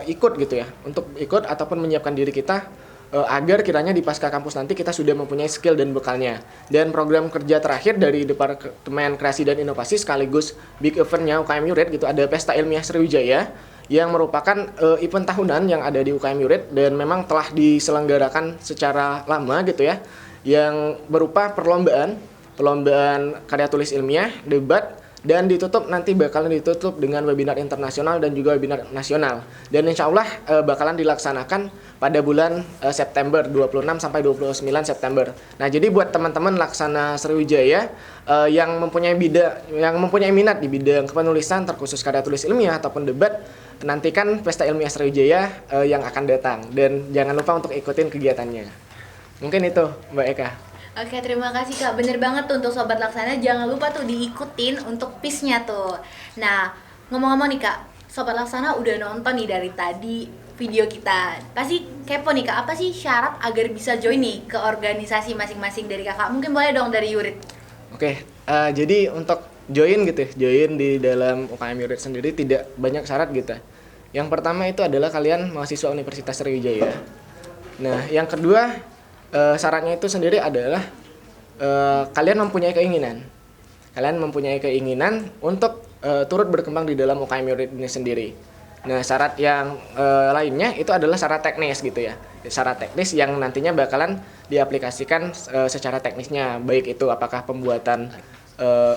ikut gitu ya, untuk ikut ataupun menyiapkan diri kita agar kiranya di pasca kampus nanti kita sudah mempunyai skill dan bekalnya. Dan program kerja terakhir dari Departemen Kreasi dan Inovasi sekaligus big event-nya UKM URIT gitu, ada Pesta Ilmiah Sriwijaya yang merupakan event tahunan yang ada di UKM URIT dan memang telah diselenggarakan secara lama gitu ya, yang berupa perlombaan karya tulis ilmiah, debat, dan bakalan ditutup dengan webinar internasional dan juga webinar nasional. Dan insya Allah bakalan dilaksanakan pada bulan September, 26 sampai 29 September. Nah, jadi buat teman-teman laksana Sriwijaya yang mempunyai minat di bidang kepenulisan terkhusus karya tulis ilmiah ataupun debat, nantikan Pesta Ilmiah Sriwijaya yang akan datang, dan jangan lupa untuk ikutin kegiatannya. Mungkin itu, Mbak Eka. Oke, terima kasih Kak. Bener banget tuh untuk Sobat Laksana, jangan lupa tuh diikutin untuk PIS-nya tuh. Nah, ngomong-ngomong nih Kak, Sobat Laksana udah nonton nih dari tadi video kita. Pasti kepo nih Kak, apa sih syarat agar bisa join nih ke organisasi masing-masing dari Kakak? Mungkin boleh dong dari URIT. Oke, jadi untuk join di dalam UKM URIT sendiri tidak banyak syarat gitu. Yang pertama itu adalah kalian mahasiswa Universitas Sriwijaya. Nah, yang kedua, syaratnya itu sendiri adalah kalian mempunyai keinginan untuk turut berkembang di dalam UKM URIT ini sendiri. Nah, syarat yang lainnya itu adalah syarat teknis gitu ya. Syarat teknis yang nantinya bakalan diaplikasikan secara teknisnya, baik itu apakah pembuatan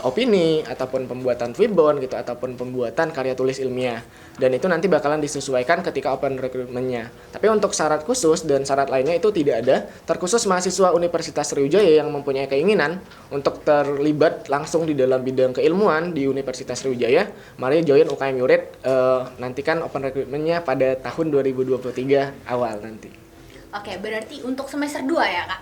opini ataupun pembuatan Flipboard gitu ataupun pembuatan karya tulis ilmiah, dan itu nanti bakalan disesuaikan ketika open recruitment-nya. Tapi untuk syarat khusus dan syarat lainnya itu tidak ada, terkhusus mahasiswa Universitas Sriwijaya yang mempunyai keinginan untuk terlibat langsung di dalam bidang keilmuan di Universitas Sriwijaya, mari join UKM URIT, nantikan open recruitment-nya pada tahun 2023 awal nanti. Oke, berarti untuk semester 2 ya Kak?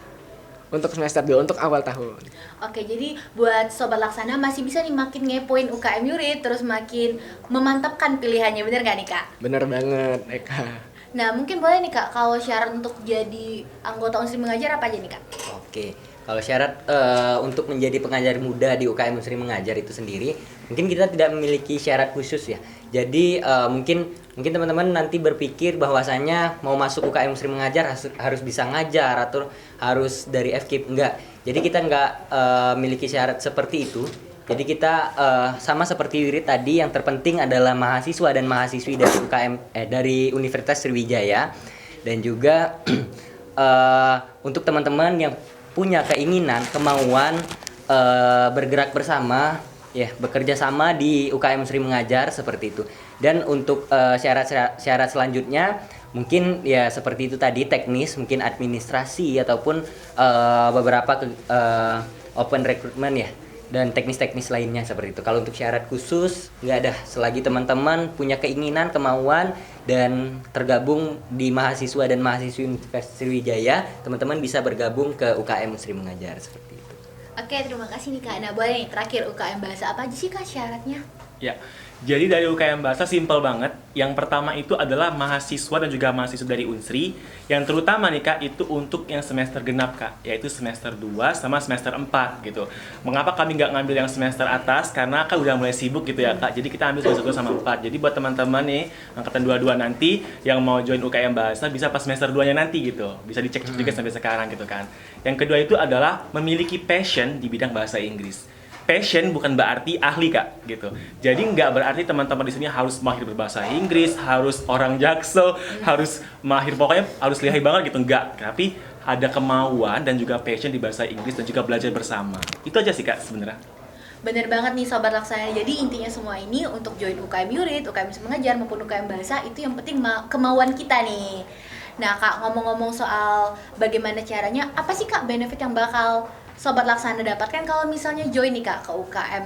untuk semester 2 untuk awal tahun. Oke, jadi buat Sobat Laksana masih bisa nih makin ngepoin UKM Yurit, terus makin memantapkan pilihannya, bener nggak nih Kak? Bener banget, Eka. Nah, mungkin boleh nih Kak, kalau syarat untuk jadi anggota Unsri Mengajar apa aja nih Kak? Oke, kalau syarat untuk menjadi pengajar muda di UKM Unsri Mengajar itu sendiri, mungkin kita tidak memiliki syarat khusus ya. Jadi mungkin teman-teman nanti berpikir bahwasanya mau masuk UKM Unsri Mengajar harus bisa ngajar atau harus dari FKIP, enggak. Jadi kita enggak memiliki syarat seperti itu. Jadi kita sama seperti Yurit tadi, yang terpenting adalah mahasiswa dan mahasiswi dari dari Universitas Sriwijaya, dan juga untuk teman-teman yang punya keinginan, kemauan bergerak bersama, ya bekerja sama di UKM Unsri Mengajar seperti itu. Dan untuk syarat selanjutnya mungkin ya seperti itu tadi, teknis, mungkin administrasi ataupun beberapa open recruitment ya, dan teknis-teknis lainnya seperti itu. Kalau untuk syarat khusus nggak ada, selagi teman-teman punya keinginan, kemauan, dan tergabung di mahasiswa dan mahasiswi Universitas Sriwijaya, teman-teman bisa bergabung ke UKM Unsri Mengajar seperti itu. Oke, terima kasih nih Kak. Nah, boleh nih terakhir UKM Bahasa apa aja sih Kak syaratnya? Ya, jadi dari UKM Bahasa simple banget. Yang pertama itu adalah mahasiswa dan juga mahasiswa dari Unsri. Yang terutama nih Kak, itu untuk yang semester genap Kak, yaitu semester 2 sama semester 4 gitu. Mengapa kami nggak ngambil yang semester atas? Karena kan udah mulai sibuk gitu ya Kak. Jadi kita ambil semester 2 sama 4. Jadi buat teman-teman nih, angkatan 22 nanti yang mau join UKM Bahasa bisa pas semester 2-nya nanti gitu. Bisa dicek juga sampai sekarang gitu kan. Yang kedua itu adalah memiliki passion di bidang bahasa Inggris. Passion bukan berarti ahli Kak gitu. Jadi nggak berarti teman-teman di sini harus mahir berbahasa Inggris, harus orang Jaksel, harus mahir, pokoknya harus lihai banget gitu, enggak. Tapi ada kemauan dan juga passion di bahasa Inggris dan juga belajar bersama. Itu aja sih Kak sebenarnya. Bener banget nih Sobat Laksana. Jadi intinya semua ini untuk join UKM Yurit, UKM Unsri Mengajar maupun UKM Bahasa, itu yang penting kemauan kita nih. Nah Kak, ngomong-ngomong soal bagaimana caranya, apa sih Kak benefit yang bakal Sobat Laksana dapatkan kalau misalnya join nih Kak ke UKM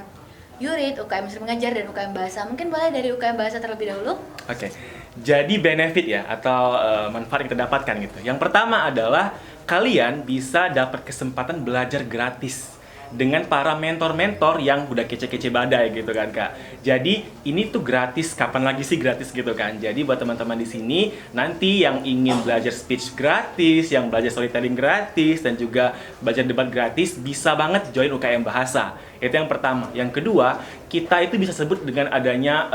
Yurit, UKM Unsri Mengajar, dan UKM Bahasa? Mungkin boleh dari UKM Bahasa terlebih dahulu. Oke, jadi benefit ya atau manfaat yang kita dapatkan gitu. Yang pertama adalah kalian bisa dapat kesempatan belajar gratis dengan para mentor-mentor yang udah kece-kece badai gitu kan Kak. Jadi ini tuh gratis, kapan lagi sih gratis gitu kan. Jadi buat teman-teman di sini nanti yang ingin belajar speech gratis, yang belajar storytelling gratis, dan juga belajar debat gratis, bisa banget join UKM Bahasa. Itu yang pertama. Yang kedua, kita itu bisa sebut dengan adanya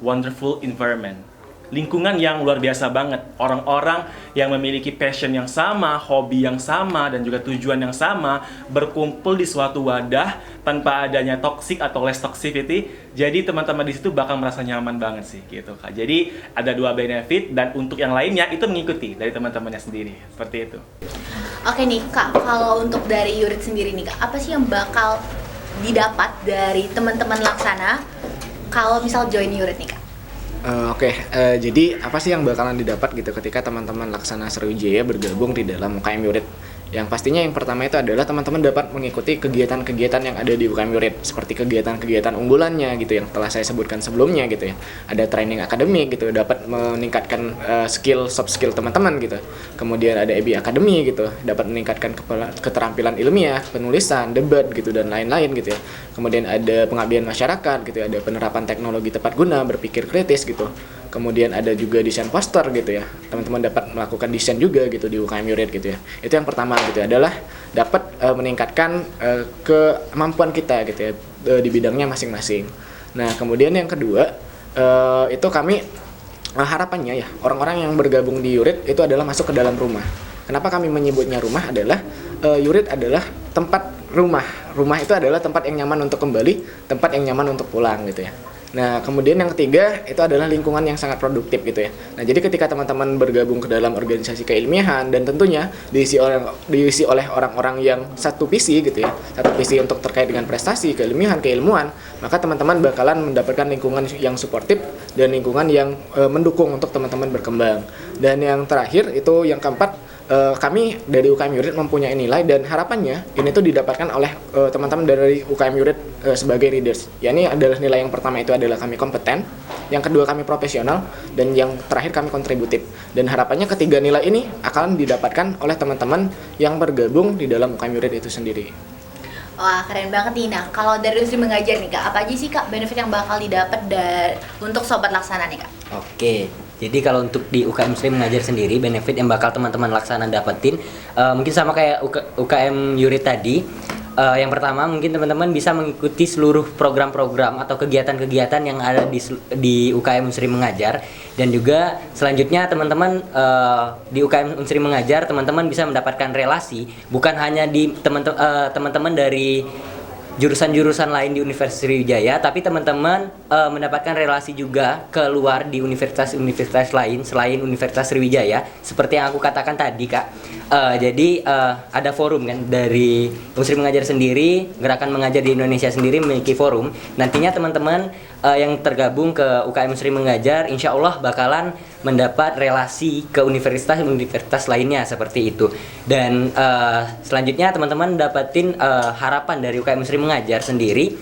wonderful environment. Lingkungan yang luar biasa banget. Orang-orang yang memiliki passion yang sama, hobi yang sama, dan juga tujuan yang sama berkumpul di suatu wadah tanpa adanya toxic atau less toxicity. Jadi teman-teman di situ bakal merasa nyaman banget sih gitu Kak. Jadi ada 2 benefit, dan untuk yang lainnya itu mengikuti dari teman-temannya sendiri. Seperti itu. Oke nih Kak, kalau untuk dari Yurit sendiri nih Kak, apa sih yang bakal didapat dari teman-teman Laksana kalau misal join Yurit nih Kak? Jadi apa sih yang bakalan didapat gitu ketika teman-teman Laksana Sriwijaya bergabung di dalam UKM Yurit? Yang pastinya yang pertama itu adalah teman-teman dapat mengikuti kegiatan-kegiatan yang ada di UKM Yurit, seperti kegiatan-kegiatan unggulannya gitu yang telah saya sebutkan sebelumnya gitu ya. Ada training akademik gitu, dapat meningkatkan soft skill teman-teman gitu. Kemudian ada EB Academy gitu, dapat meningkatkan keterampilan ilmiah, penulisan, debat gitu, dan lain-lain gitu ya. Kemudian ada pengabdian masyarakat gitu ya, ada penerapan teknologi tepat guna, berpikir kritis gitu. Kemudian ada juga desain poster gitu ya. Teman-teman dapat melakukan desain juga gitu di UKM Yurit gitu ya. Itu yang pertama gitu ya, adalah dapat meningkatkan kemampuan kita gitu ya di bidangnya masing-masing. Nah, kemudian yang kedua itu kami harapannya ya, orang-orang yang bergabung di Yurit itu adalah masuk ke dalam rumah. Kenapa kami menyebutnya rumah? Adalah Yurit adalah tempat rumah. Rumah itu adalah tempat yang nyaman untuk kembali, tempat yang nyaman untuk pulang gitu ya. Nah, kemudian yang ketiga itu adalah lingkungan yang sangat produktif gitu ya. Nah, jadi ketika teman-teman bergabung ke dalam organisasi keilmiahan dan tentunya diisi oleh orang-orang yang satu visi gitu ya, satu visi untuk terkait dengan prestasi, keilmiahan, keilmuan, maka teman-teman bakalan mendapatkan lingkungan yang suportif dan lingkungan yang mendukung untuk teman-teman berkembang. Dan yang terakhir itu yang keempat, kami dari UKM Yurit mempunyai nilai, dan harapannya ini tuh didapatkan oleh teman-teman dari UKM Yurit sebagai readers. Ya, ini adalah nilai yang pertama, itu adalah kami kompeten. yang kedua kami profesional, dan yang terakhir kami kontributif. Dan harapannya ketiga nilai ini akan didapatkan oleh teman-teman yang bergabung di dalam UKM URIT itu sendiri. Wah, keren banget nih. Nah, kalau dari Unsri mengajar nih Kak, apa aja sih Kak benefit yang bakal didapat untuk Sobat Laksana nih Kak? Oke, jadi kalau untuk di UKM Unsri mengajar sendiri, benefit yang bakal teman-teman Laksana dapetin mungkin sama kayak UKM URIT tadi. Yang pertama mungkin teman-teman bisa mengikuti seluruh program-program atau kegiatan-kegiatan yang ada di UKM Unsri Mengajar, dan juga selanjutnya teman-teman di UKM Unsri Mengajar teman-teman bisa mendapatkan relasi bukan hanya di teman-teman dari jurusan-jurusan lain di Universitas Sriwijaya, tapi teman-teman mendapatkan relasi juga keluar di universitas-universitas lain selain Universitas Sriwijaya, seperti yang aku katakan tadi Kak. Jadi ada forum kan dari Unsri Mengajar sendiri, Gerakan Mengajar di Indonesia sendiri memiliki forum. Nantinya teman-teman yang tergabung ke UKM Unsri Mengajar insya Allah bakalan mendapat relasi ke universitas-universitas lainnya seperti itu. Dan selanjutnya teman-teman dapatin harapan dari UKM Unsri Mengajar sendiri,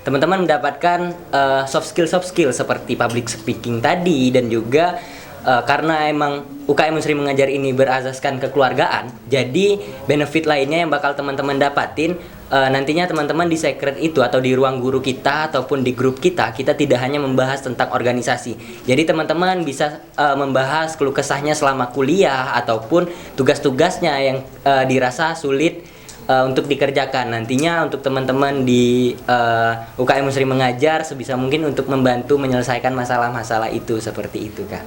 teman-teman mendapatkan soft skill seperti public speaking tadi, dan juga karena emang UKM Unsri Mengajar ini berazaskan kekeluargaan, jadi benefit lainnya yang bakal teman-teman dapatin nantinya teman-teman di secret itu atau di ruang guru kita ataupun di grup kita tidak hanya membahas tentang organisasi. Jadi teman-teman bisa membahas keluh kesahnya selama kuliah ataupun tugas-tugasnya yang dirasa sulit untuk dikerjakan. Nantinya untuk teman-teman di UKM Unsri Mengajar sebisa mungkin untuk membantu menyelesaikan masalah-masalah itu, seperti itu Kak.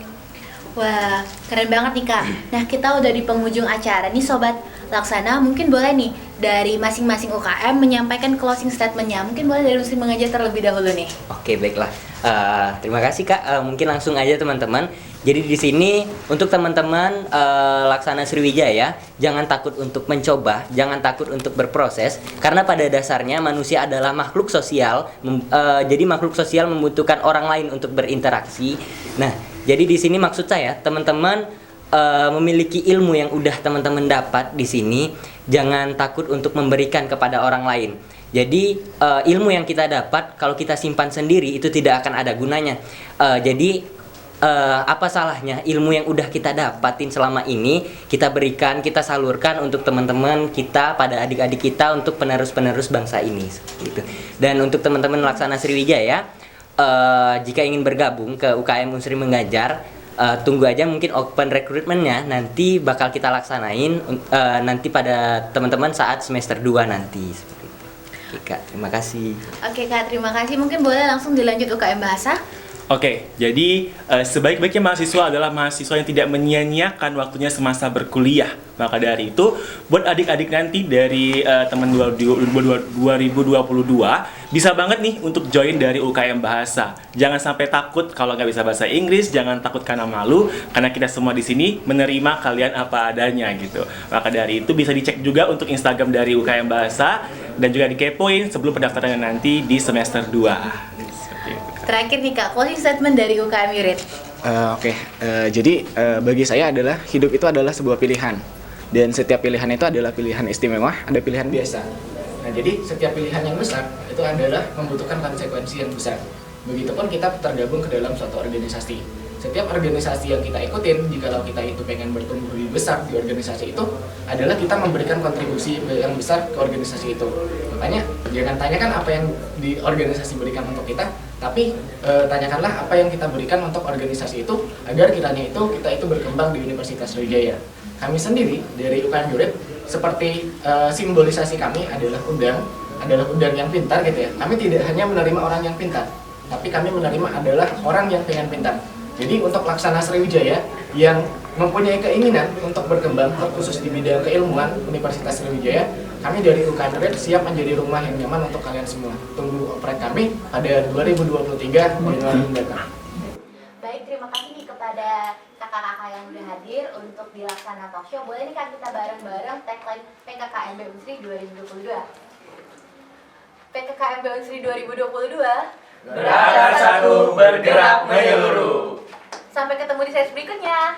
Wah, keren banget nih Kak. Nah, kita udah di penghujung acara nih Sobat Laksana. Mungkin boleh nih dari masing-masing UKM menyampaikan closing statement-nya. Mungkin boleh dari Unsri Mengajar terlebih dahulu nih. Oke, baiklah. Terima kasih Kak. Mungkin langsung aja teman-teman. Jadi di sini untuk teman-teman Laksana Sriwijaya, jangan takut untuk mencoba, jangan takut untuk berproses, karena pada dasarnya manusia adalah makhluk sosial. Jadi makhluk sosial membutuhkan orang lain untuk berinteraksi. Nah, jadi di sini maksud saya teman-teman memiliki ilmu yang udah teman-teman dapat di sini, jangan takut untuk memberikan kepada orang lain. Jadi ilmu yang kita dapat kalau kita simpan sendiri itu tidak akan ada gunanya. Jadi apa salahnya ilmu yang udah kita dapatin selama ini kita berikan, kita salurkan untuk teman-teman kita, pada adik-adik kita, untuk penerus-penerus bangsa ini, seperti itu. Dan untuk teman-teman Laksana Sriwijaya, jika ingin bergabung ke UKM Unsri Mengajar, tunggu aja mungkin open recruitment-nya nanti bakal kita laksanain nanti pada teman-teman saat semester 2 nanti, seperti itu. Oke Kak, terima kasih. Oke Kak, terima kasih. Mungkin boleh langsung dilanjut UKM Bahasa. Oke, jadi sebaik-baiknya mahasiswa adalah mahasiswa yang tidak menyia-nyiakan waktunya semasa berkuliah. Maka dari itu, buat adik-adik nanti dari teman 2022 bisa banget nih untuk join dari UKM Bahasa. Jangan sampai takut kalau nggak bisa bahasa Inggris, jangan takut karena malu, karena kita semua di sini menerima kalian apa adanya gitu. Maka dari itu bisa dicek juga untuk Instagram dari UKM Bahasa dan juga dikepoin sebelum pendaftarannya nanti di semester 2. Terakhir nih Kak, closing statement dari UKM URIT. Jadi bagi saya adalah hidup itu adalah sebuah pilihan, dan setiap pilihan itu adalah pilihan istimewa, ada pilihan biasa. Nah, jadi setiap pilihan yang besar itu adalah membutuhkan konsekuensi yang besar. Begitupun kita tergabung ke dalam suatu organisasi. Setiap organisasi yang kita ikutin, jikalau kita itu pengen bertumbuh lebih besar di organisasi itu, adalah kita memberikan kontribusi yang besar ke organisasi itu. Makanya jangan tanyakan apa yang di organisasi berikan untuk kita, tapi tanyakanlah apa yang kita berikan untuk organisasi itu, agar kiranya itu kita itu berkembang di Universitas Sriwijaya. Kami sendiri dari UKM URIT, seperti simbolisasi kami adalah udang yang pintar gitu ya. Kami tidak hanya menerima orang yang pintar, tapi kami menerima adalah orang yang pengen pintar. Jadi untuk Laksana Sriwijaya yang mempunyai keinginan untuk berkembang terkhusus di bidang keilmuan Universitas Sriwijaya, kami dari UKM URIT siap menjadi rumah yang nyaman untuk kalian semua. Tunggu oprek kami pada 2023 Januari mendatang. Baik, terima kasih nih kepada kakak-kakak yang udah hadir untuk di Laksana Talk Show. Boleh nih Kak kita bareng-bareng tagline PKKMB Unsri 2022. PKKMB Unsri 2022. Gerakan satu, bergerak menyeluruh. Sampai ketemu di sesi berikutnya.